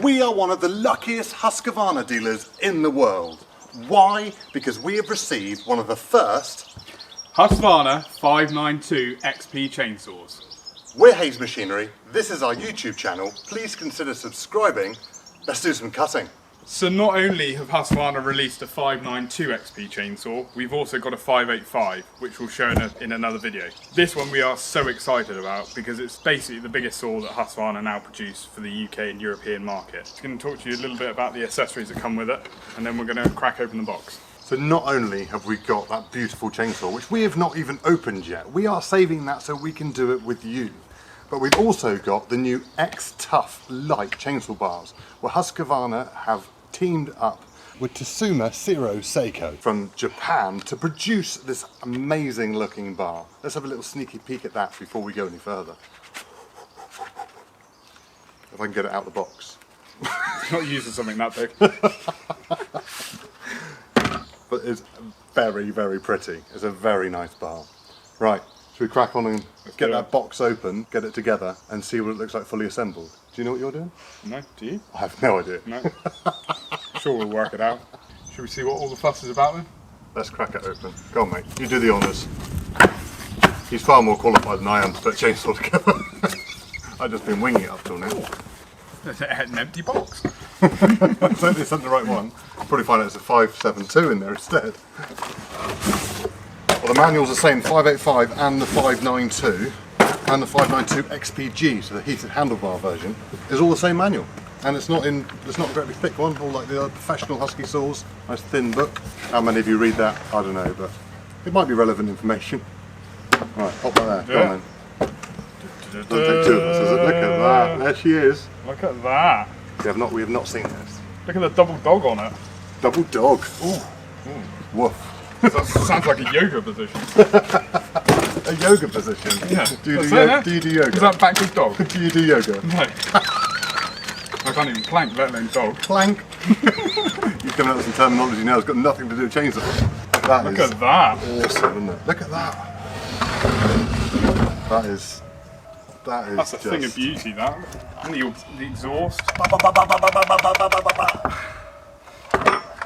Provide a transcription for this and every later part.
We are one of the luckiest Husqvarna dealers in the world. Why? Because we have received one of the first Husqvarna 592 XP chainsaws. We're Hayes Machinery, this is our YouTube channel. Please consider subscribing. Let's do some cutting. So not only have Husqvarna released a 592 XP chainsaw, we've also got a 585, which we'll show in another video. This one we are so excited about because it's basically the biggest saw that Husqvarna now produce for the UK and European market. I'm going to talk to you a little bit about the accessories that come with it, and then we're going to crack open the box. So not only have we got that beautiful chainsaw, which we have not even opened yet, we are saving that so we can do it with you. But we've also got the new X-Torq light chainsaw bars, where Husqvarna have teamed up with Tsuma Zero Seiko from Japan to produce this amazing looking bar. Let's have a little sneaky peek at that before we go any further. If I can get it out of the box. It's not used for something that big. But it's very, very pretty. It's a very nice bar. Right, should we crack on and get that box open, get it together, and see what it looks like fully assembled? Do you know what you're doing? No, do you? I have no idea. No. Sure, we'll work it out. Should we see what all the fuss is about then? Let's crack it open. Go on, mate. You do the honours. He's far more qualified than I am to put a chainsaw together. I've just been winging it up till now. There's an empty box. I don't they sent the right one. You'll probably find out it's a 572 in there instead. Well, the manual's the same, 585 and the 592 and the 592 XPG, so the heated handlebar version, is all the same manual. And it's not a very thick one, all like the other professional Husky saws. Nice thin book. How many of you read that? I don't know, but it might be relevant information. Right, pop that there. Yeah. Go on then. Doesn't take two of us, does it? Look at that. There she is. Look at that. We have not seen this. Look at the double dog on it. Double dog. Ooh. That Woof. sounds like a yoga position. A yoga position? Yeah. Do you do yoga? Is that backward dog? Do you do yoga? No. I can't even plank, let alone dog. Plank. You're coming up with some terminology now that's got nothing to do with chainsaw. Look at that. Awesome, isn't it? Look at that. That's a thing of beauty, that. And the exhaust.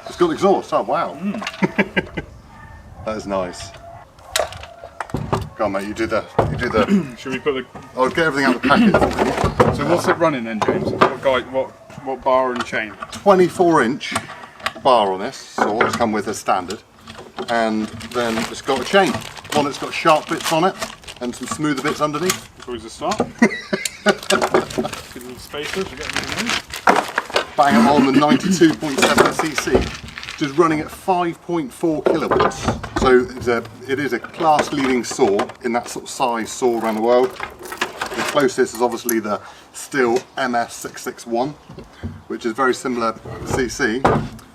It's got exhaust, oh wow. That is nice. Go on mate, you do the Should we put the... I'll get everything out of the packet for you. So what's it running then, James? What bar and chain? 24-inch bar on this, so it's come with as standard. And then it's got a chain. One that's got sharp bits on it and some smoother bits underneath. It's always a start. Good little spacers, we get them in. Bang it on the 92.7cc, which is running at 5.4 kilowatts. So it is a class-leading saw in that sort of size saw around the world. The closest is obviously the Stihl MS661, which is very similar cc,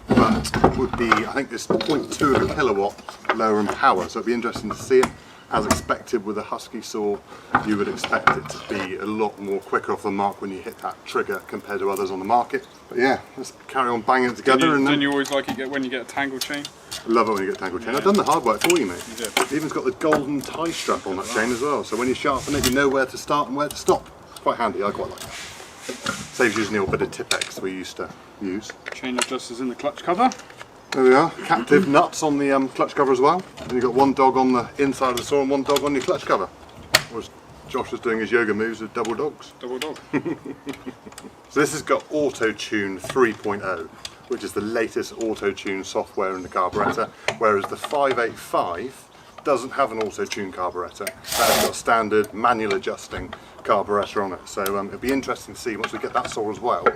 but would be, I think it's 0.2 of a kilowatt lower in power. So it'd be interesting to see it. As expected with a Husky saw, you would expect it to be a lot more quicker off the mark when you hit that trigger compared to others on the market. But yeah, let's carry on banging it together. Don't you always like it when you get a tangle chain? I love it when you get a tangle chain. Yeah. I've done the hard work for you, mate. You did. It even's got the golden tie strap on that chain as well, so when you sharpen it, you know where to start and where to stop. It's quite handy, I quite like it. Saves using the old bit of Tipex we used to use. Chain adjusters in the clutch cover. There we are, captive nuts on the clutch cover as well. And you've got one dog on the inside of the saw and one dog on your clutch cover. Whereas Josh was doing his yoga moves with double dogs. Double dog. So this has got AutoTune 3.0, which is the latest AutoTune software in the carburettor, whereas the 585 doesn't have an AutoTune carburettor. That's got standard manual adjusting carburettor on it. So it'll be interesting to see once we get that saw as well.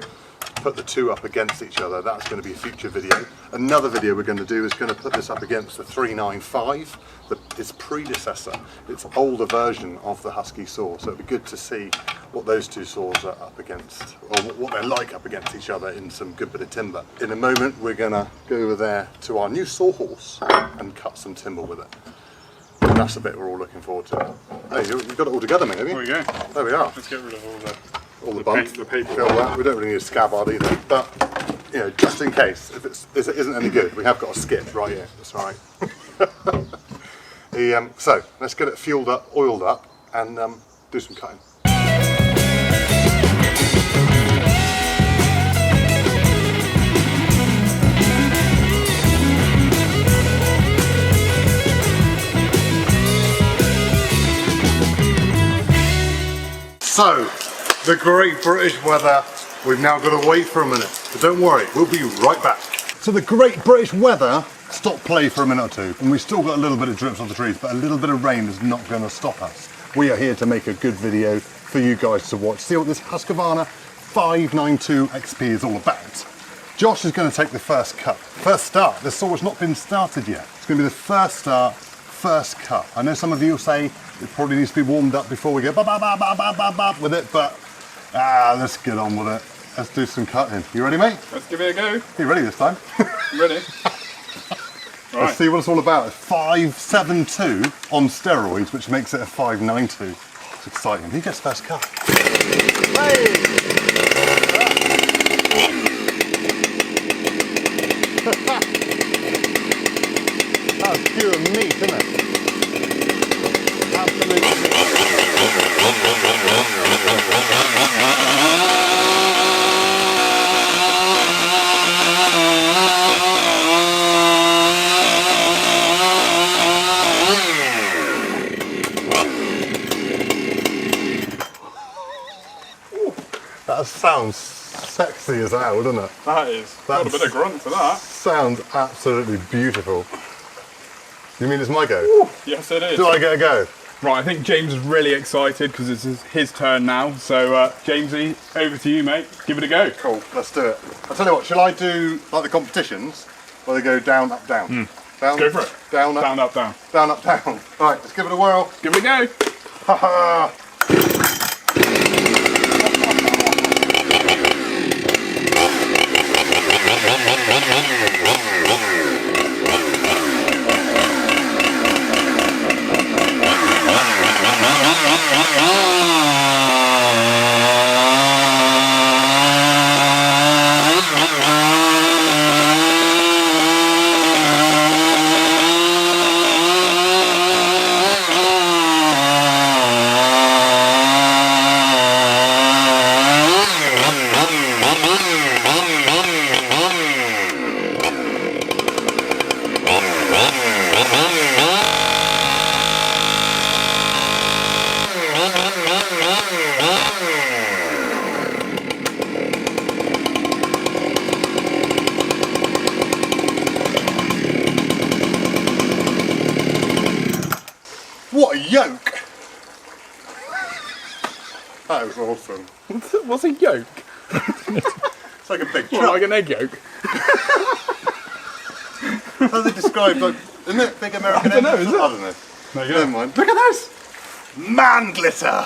Put the two up against each other. That's going to be a future video. Another video we're going to do is going to put this up against the 395, its predecessor, its older version of the Husky saw. So it'd be good to see what those two saws are up against, or what they're like up against each other in some good bit of timber. In a moment we're going to go over there to our new sawhorse and cut some timber with it. And that's the bit we're all looking forward to. Hey, you've got it all together, mate, have you? There we go. There we are. Let's get rid of all the bumps, the paper. Feel that. We don't really need a scabbard either, but you know, just in case if it isn't any good, we have got a skip right here. That's right. So let's get it fueled up, oiled up, and do some cutting. So, the great British weather. We've now got to wait for a minute. But don't worry, we'll be right back. So the great British weather stopped play for a minute or two, and we've still got a little bit of drips off the trees, but a little bit of rain is not going to stop us. We are here to make a good video for you guys to watch. See what this Husqvarna 592 XP is all about. Josh is going to take the first cut. First start. This saw has not been started yet. It's going to be the first start, first cut. I know some of you will say it probably needs to be warmed up before we go with it, but let's get on with it. Let's do some cutting. You ready, mate? Let's give it a go. You ready this time? Ready. Let's see what it's all about. 572 on steroids, which makes it a 592. It's exciting. Who gets first cut? Hey! That's pure meat, isn't it? Absolutely. That sounds sexy as hell, doesn't it? That is. Got a bit of grunt to that. Sounds absolutely beautiful. You mean it's my go? Ooh, yes, it is. Do I get a go? Right, I think James is really excited because it's his turn now. So, Jamesy, over to you, mate. Give it a go. Cool, let's do it. I'll tell you what, shall I do like the competitions where they go down, up, down? Down, Go for it. Down, up, Down, up, down. down, up, down. Right, let's give it a whirl. Give it a go. Ha ha! What a yoke! That was awesome. What's a yolk? It's like a big What, truck. like an egg yolk? How they describe, like, isn't it big American I don't know, eggs? is it? I don't know. There you Never go. mind. Look at this! Man glitter!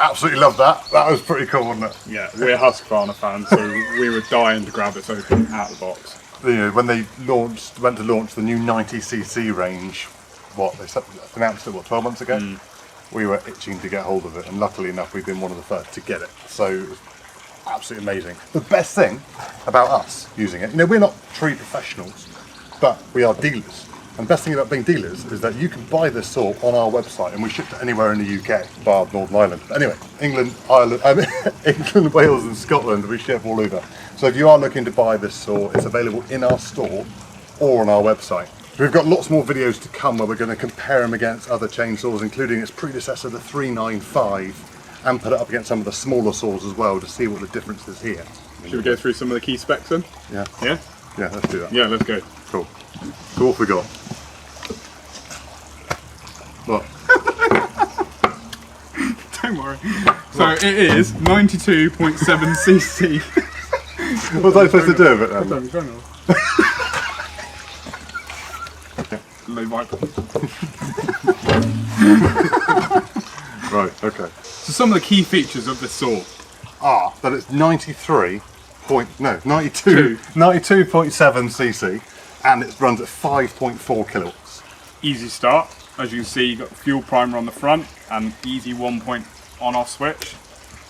Absolutely love that. That was pretty cool, wasn't it? Yeah, we're Husqvarna fans, so we were dying to grab this open out of the box. You know, when they went to launch the new 90cc range, they announced it, 12 months ago? We were itching to get hold of it, and luckily enough, we've been one of the first to get it. So it was absolutely amazing. The best thing about us using it, you know, we're not tree professionals, but we are dealers. And the best thing about being dealers is that you can buy this saw on our website, and we ship it anywhere in the UK, bar Northern Ireland. But anyway, England, Wales and Scotland, we ship all over. So if you are looking to buy this saw, it's available in our store or on our website. We've got lots more videos to come where we're going to compare them against other chainsaws, including its predecessor, the 395, and put it up against some of the smaller saws as well to see what the difference is here. Should we go through some of the key specs then? Yeah. Yeah? Yeah, let's do that. Yeah, let's go. Cool. So what have we got? What? Don't worry. So it is 92.7cc. What was I supposed to do with it then? Low vibe. Right, okay. So some of the key features of this saw. Are that it's 92.7cc and it runs at 5.4 kilowatts. Easy start. As you can see, you've got the fuel primer on the front and easy 1-point on-off switch.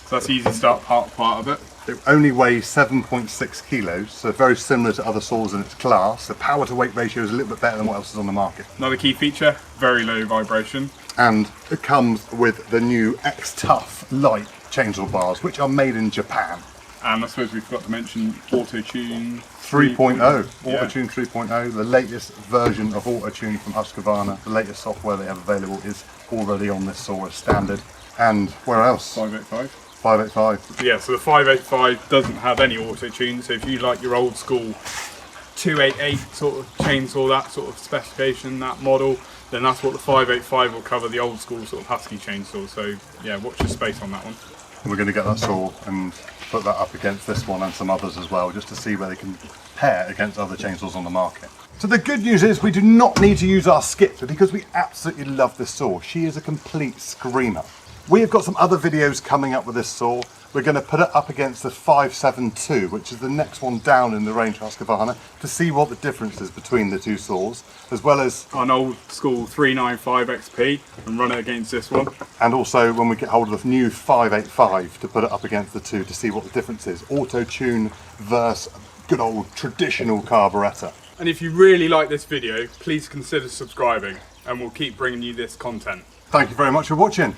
So that's easy start part of it. It only weighs 7.6 kilos, so very similar to other saws in its class. The power to weight ratio is a little bit better than what else is on the market. Another key feature, very low vibration. And it comes with the new X-Torq light chainsaw bars, which are made in Japan. And I suppose we forgot to mention AutoTune 3.0, Yeah. AutoTune 3.0, the latest version of AutoTune from Husqvarna. The latest software they have available is already on this saw as standard. And where else? 585. 585. Yeah, so the 585 doesn't have any auto-tune, so if you like your old school 288 sort of chainsaw, that sort of specification, that model, then that's what the 585 will cover, the old school sort of Husky chainsaw. So yeah, watch your space on that one. We're going to get that saw and put that up against this one and some others as well, just to see where they can compare against other chainsaws on the market. So the good news is we do not need to use our skip because we absolutely love this saw. She is a complete screamer. We have got some other videos coming up with this saw. We're going to put it up against the 572, which is the next one down in the range of Husqvarna, to see what the difference is between the two saws, as well as An old school 395 XP and run it against this one. and also when we get hold of the new 585 to put it up against the two to see what the difference is. Auto-tune versus good old traditional carburettor. And if you really like this video, please consider subscribing and we'll keep bringing you this content. Thank you very much for watching.